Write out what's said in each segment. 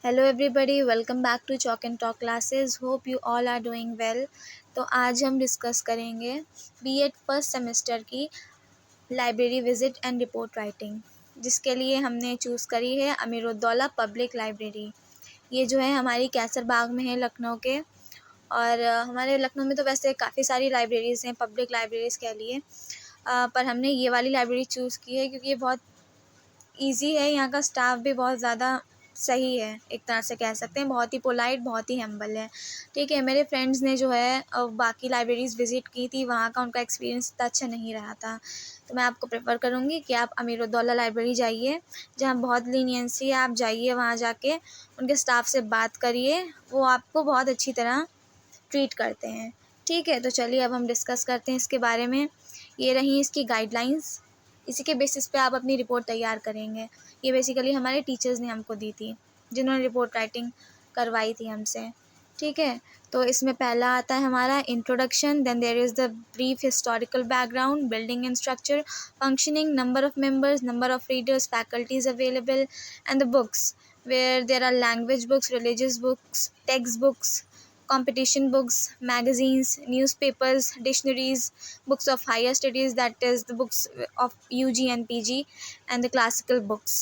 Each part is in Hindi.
Hello everybody, welcome back to chalk and talk classes. Hope you all are doing well. तो आज हम डिस्कस करेंगे बीएड फर्स्ट सेमेस्टर की library visit and report writing, जिसके लिए हमने चूज़ करी है अमीरुद्दौला पब्लिक लाइब्रेरी। ये जो है हमारी कैसर बाग में है, लखनऊ के। और हमारे लखनऊ में तो वैसे काफ़ी सारी लाइब्रेरीज़ हैं, पब्लिक लाइब्रेरीज़ कह लिए, पर हमने ये वाली लाइब्रेरी चूज़ की है क्योंकि ये बहुत ईज़ी है। यहाँ का स्टाफ भी बहुत ज़्यादा सही है, एक तरह से कह सकते हैं, बहुत ही पोलाइट, बहुत ही हम्बल है। ठीक है, मेरे फ्रेंड्स ने जो है बाकी लाइब्रेरीज़ विज़िट की थी, वहाँ का उनका एक्सपीरियंस इतना अच्छा नहीं रहा था। तो मैं आपको प्रेफ़र करूँगी कि आप अमीरुद्दौला लाइब्रेरी जाइए, जहाँ बहुत लीनियंसी है। आप जाइए, वहाँ जाके उनके स्टाफ से बात करिए, वो आपको बहुत अच्छी तरह ट्रीट करते हैं। ठीक है, तो चलिए अब हम डिस्कस करते हैं इसके बारे में। ये रही इसकी गाइडलाइंस, इसी के बेसिस पे आप अपनी रिपोर्ट तैयार करेंगे। ये बेसिकली हमारे टीचर्स ने हमको दी थी, जिन्होंने रिपोर्ट राइटिंग करवाई थी हमसे। ठीक है, तो इसमें पहला आता है हमारा introduction, then there is the brief historical background, building and structure, functioning, number of members, number of readers, faculties available and the books where there are language books, religious books, textbooks, competition books, magazines, newspapers, dictionaries, books of higher studies, that is the books of UG and PG, and the classical books.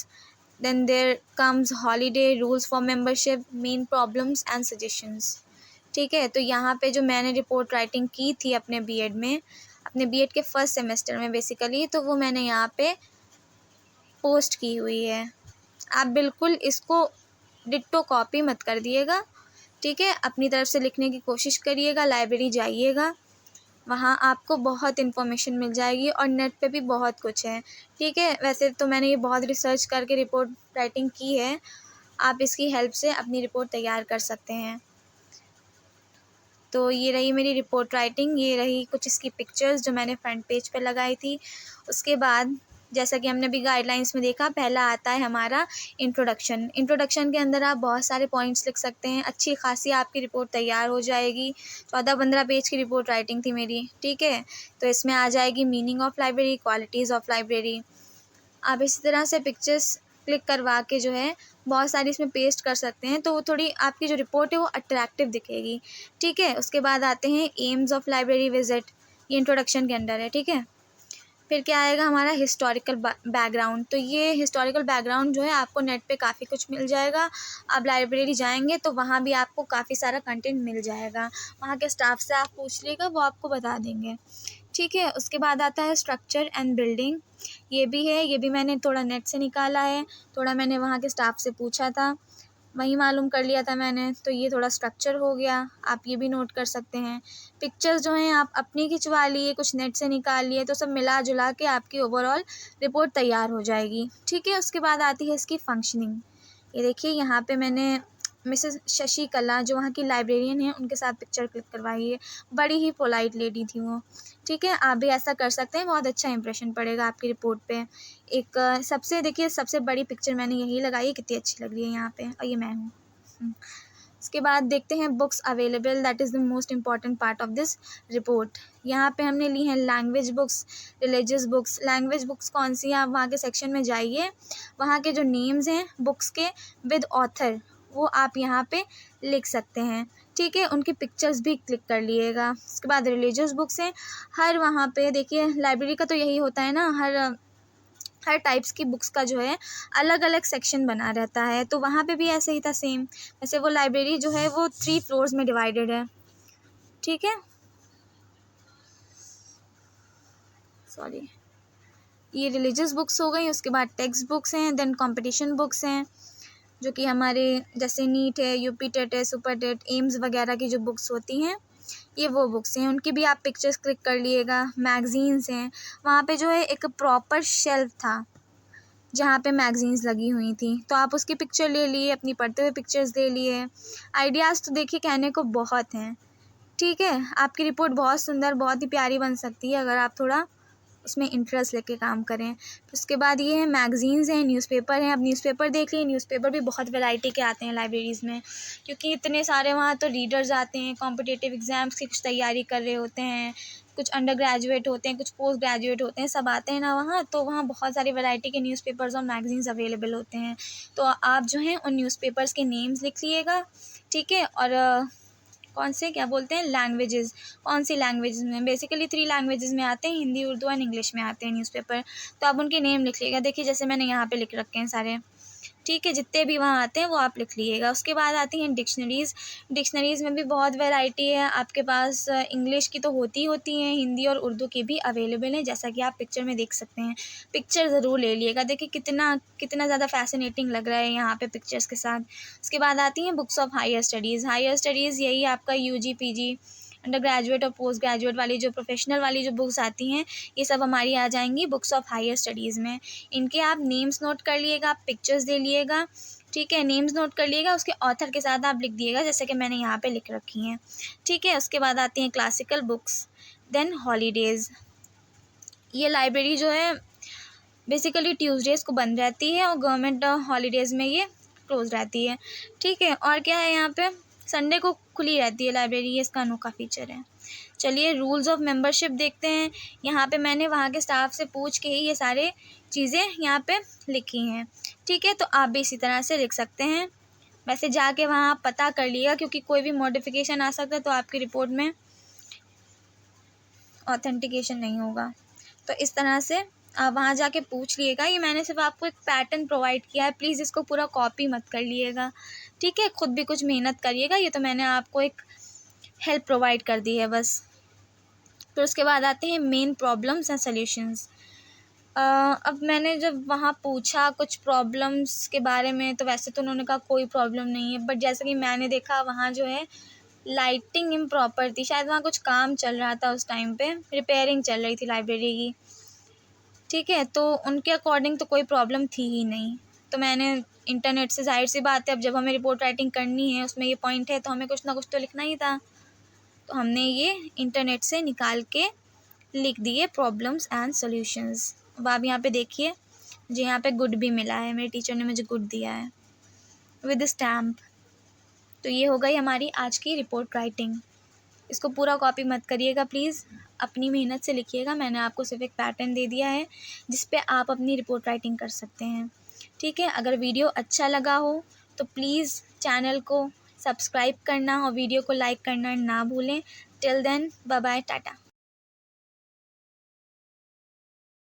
Then there comes holiday, rules for membership, main problems and suggestions. ठीक है, तो यहाँ पे जो मैंने रिपोर्ट राइटिंग की थी अपने बीएड में, अपने बीएड के फर्स्ट सेमेस्टर में बेसिकली, तो वो मैंने यहाँ पे पोस्ट की हुई है। आप बिल्कुल इसको डिट्टो कॉपी मत कर दिएगा। ठीक है, अपनी तरफ से लिखने की कोशिश करिएगा, लाइब्रेरी जाइएगा, वहाँ आपको बहुत इन्फॉर्मेशन मिल जाएगी और नेट पे भी बहुत कुछ है। ठीक है, वैसे तो मैंने ये बहुत रिसर्च करके रिपोर्ट राइटिंग की है, आप इसकी हेल्प से अपनी रिपोर्ट तैयार कर सकते हैं। तो ये रही मेरी रिपोर्ट राइटिंग, ये रही कुछ इसकी पिक्चर्स जो मैंने फ्रंट पेज पे लगाई थी। उसके बाद जैसा कि हमने भी गाइडलाइंस में देखा, पहला आता है हमारा इंट्रोडक्शन। इंट्रोडक्शन के अंदर आप बहुत सारे पॉइंट्स लिख सकते हैं, अच्छी खासी आपकी रिपोर्ट तैयार हो जाएगी। 14-15 पेज की रिपोर्ट राइटिंग थी मेरी। ठीक है, तो इसमें आ जाएगी meaning of library, qualities of library. आप इसी तरह से पिक्चर्स क्लिक करवा के जो है बहुत सारी इसमें पेस्ट कर सकते हैं, तो वो थोड़ी आपकी जो रिपोर्ट है वो अट्रैक्टिव दिखेगी। ठीक है, उसके बाद आते हैं एम्स ऑफ लाइब्रेरी विजिट, ये इंट्रोडक्शन के अंडर है। ठीक है, फिर क्या आएगा हमारा हिस्टोरिकल बैकग्राउंड। तो ये हिस्टोरिकल बैकग्राउंड जो है आपको नेट पे काफ़ी कुछ मिल जाएगा। आप लाइब्रेरी जाएंगे तो वहाँ भी आपको काफ़ी सारा कंटेंट मिल जाएगा, वहाँ के स्टाफ से आप पूछ लीजिएगा, वो आपको बता देंगे। ठीक है, उसके बाद आता है स्ट्रक्चर एंड बिल्डिंग, ये भी है, ये भी मैंने थोड़ा नेट से निकाला है, थोड़ा मैंने वहाँ के स्टाफ से पूछा था, वही मालूम कर लिया था मैंने। तो ये थोड़ा स्ट्रक्चर हो गया, आप ये भी नोट कर सकते हैं। पिक्चर्स जो हैं आप अपनी खिंचवा लिए, कुछ नेट से निकाल लिए, तो सब मिला जुला के आपकी ओवरऑल रिपोर्ट तैयार हो जाएगी। ठीक है, उसके बाद आती है इसकी फंक्शनिंग। ये देखिए, यहाँ पे मैंने मिसेस शशि कला, जो वहाँ की लाइब्रेरियन हैं, उनके साथ पिक्चर क्लिक करवाई है। बड़ी ही पोलाइट लेडी थी वो। ठीक है, आप भी ऐसा कर सकते हैं, बहुत अच्छा इंप्रेशन पड़ेगा आपकी रिपोर्ट पे। एक सबसे देखिए, सबसे बड़ी पिक्चर मैंने यही लगाई है, कितनी अच्छी लग रही है यहाँ पे, और ये मैं हूँ। उसके बाद देखते हैं books available, that is the most important part of this report. यहाँ पे हमने ली हैं language books, religious books. Language books कौन सी हैं, आप वहाँ के सेक्शन में जाइए, वहाँ के जो नेम्स हैं बुक्स के विद ऑथर, वो आप यहाँ पे लिख सकते हैं। ठीक है, उनकी पिक्चर्स भी क्लिक कर लिएगा। उसके बाद रिलीजियस बुक्स हैं, हर वहाँ पे देखिए, लाइब्रेरी का तो यही होता है ना, हर टाइप्स की बुक्स का जो है अलग अलग सेक्शन बना रहता है, तो वहाँ पे भी ऐसे ही था सेम। वैसे वो लाइब्रेरी जो है वो 3 फ्लोर्स में डिवाइडेड है। ठीक है, सॉरी, ये रिलीजियस बुक्स हो गई। उसके बाद टेक्स्ट बुक्स हैं, देन कंपटीशन बुक्स हैं, जो कि हमारे जैसे नीट है, यूपी टेट है, सुपर टेट, एम्स वगैरह की जो बुक्स होती हैं, ये वो बुक्स हैं, उनकी भी आप पिक्चर्स क्लिक कर लिएगा। मैगज़ीन्स हैं, वहाँ पे जो है एक प्रॉपर शेल्फ था जहाँ पे मैगज़ीन्स लगी हुई थी, तो आप उसकी पिक्चर ले लिए, अपनी पढ़ते हुए पिक्चर्स ले लिए। आइडियाज़ तो देखिए कहने को बहुत हैं। ठीक है, आपकी रिपोर्ट बहुत सुंदर, बहुत ही प्यारी बन सकती है अगर आप थोड़ा उसमें इंटरेस्ट लेके काम करें। उसके बाद ये है मैगज़ीन्स हैं, न्यूज़पेपर हैं। अब न्यूज़पेपर देख लिए, न्यूज़पेपर भी बहुत वैरायटी के आते हैं लाइब्रेरीज़ में, क्योंकि इतने सारे वहाँ तो रीडर्स आते हैं, कॉम्पिटिटिव एग्ज़ाम्स की कुछ तैयारी कर रहे होते हैं, कुछ अंडर ग्रेजुएट होते हैं, कुछ पोस्ट ग्रेजुएट होते हैं, सब आते हैं ना वहाँ। तो वहाँ बहुत सारी वैरायटी के न्यूज़पेपर्स और मैगज़ीन्स अवेलेबल होते हैं। तो आप जो हैं उन न्यूज़पेपर्स के नेम्स लिख लिएगा, ठीक है। और कौन से क्या बोलते हैं लैंग्वेजेस, कौन सी लैंग्वेजेस में, बेसिकली 3 लैंग्वेजेस में आते हैं, हिंदी, उर्दू एंड इंग्लिश में आते हैं न्यूज़पेपर। तो आप उनके नेम लिख लीजिएगा। देखिए जैसे मैंने यहाँ पे लिख रखे हैं सारे, ठीक है, जितने भी वहाँ आते हैं वो आप लिख लीजिएगा। उसके बाद आती हैं डिक्शनरीज़। डिक्शनरीज़ में भी बहुत वैरायटी है आपके पास। इंग्लिश की तो होती हैं, हिंदी और उर्दू की भी अवेलेबल हैं, जैसा कि आप पिक्चर में देख सकते हैं। पिक्चर ज़रूर ले लिएगा, देखिए कितना ज़्यादा फैसिनेटिंग लग रहा है यहाँ पे पिक्चर्स के साथ। उसके बाद आती हैं books of higher studies. Higher studies यही आपका यूजी, पीजी, अंडर ग्रेजुएट और पोस्ट ग्रेजुएट वाली जो प्रोफेशनल वाली जो बुक्स आती हैं, ये सब हमारी आ जाएंगी बुक्स ऑफ हायर स्टडीज़ में। इनके आप नेम्स नोट कर लिएगा, आप पिक्चर्स दे लिएगा, ठीक है, नेम्स नोट कर लिएगा, उसके ऑथर के साथ आप लिख दिएगा, जैसे कि मैंने यहाँ पे लिख रखी हैं, ठीक है। उसके बाद आती हैं क्लासिकल बुक्स, देन हॉलीडेज़। ये लाइब्रेरी जो है बेसिकली ट्यूसडेज़ को बंद रहती है और गवर्नमेंट हॉलीडेज़ में ये क्लोज रहती है, ठीक है। और क्या है, यहाँ पे संडे को खुली रहती है लाइब्रेरी, ये इसका अनोखा फीचर है। चलिए रूल्स ऑफ मेंबरशिप देखते हैं। यहाँ पे मैंने वहाँ के स्टाफ से पूछ के ही ये सारे चीज़ें यहाँ पे लिखी हैं, ठीक है। तो आप भी इसी तरह से लिख सकते हैं। वैसे जाके वहाँ आप पता कर लिएगा, क्योंकि कोई भी मॉडिफिकेशन आ सकता है तो आपकी रिपोर्ट में ऑथेंटिकेशन नहीं होगा। तो इस तरह से आप वहाँ जाके पूछ लिएगा। ये मैंने सिर्फ आपको एक पैटर्न प्रोवाइड किया है, प्लीज़ इसको पूरा कॉपी मत कर लिएगा, ठीक है। खुद भी कुछ मेहनत करिएगा, ये तो मैंने आपको एक हेल्प प्रोवाइड कर दी है बस। फिर उसके बाद आते हैं मेन प्रॉब्लम्स एंड सॉल्यूशंस। अब मैंने जब वहाँ पूछा कुछ प्रॉब्लम्स के बारे में, तो वैसे तो उन्होंने कहा कोई प्रॉब्लम नहीं है, बट जैसा कि मैंने देखा वहाँ जो है लाइटिंग इम्प्रॉपर थी, शायद वहाँ कुछ काम चल रहा था उस टाइम पे, रिपेयरिंग चल रही थी लाइब्रेरी की, ठीक है। तो उनके अकॉर्डिंग तो कोई प्रॉब्लम थी ही नहीं। तो मैंने इंटरनेट से, जाहिर सी बात है, अब जब हमें रिपोर्ट राइटिंग करनी है, उसमें ये पॉइंट है, तो हमें कुछ ना कुछ तो लिखना ही था। तो हमने ये इंटरनेट से निकाल के लिख दिए प्रॉब्लम्स एंड सॉल्यूशंस। अब आप यहाँ पे देखिए, मुझे यहाँ पे गुड भी मिला है, मेरे टीचर ने मुझे गुड दिया है विद स्टैम्प। तो ये हो गई हमारी आज की रिपोर्ट राइटिंग। इसको पूरा कॉपी मत करिएगा प्लीज़, अपनी मेहनत से लिखिएगा। मैंने आपको सिर्फ एक पैटर्न दे दिया है जिस पे आप अपनी रिपोर्ट राइटिंग कर सकते हैं, ठीक है। अगर वीडियो अच्छा लगा हो तो प्लीज़ चैनल को सब्सक्राइब करना और वीडियो को लाइक करना ना भूलें। Till then bye bye, Tata.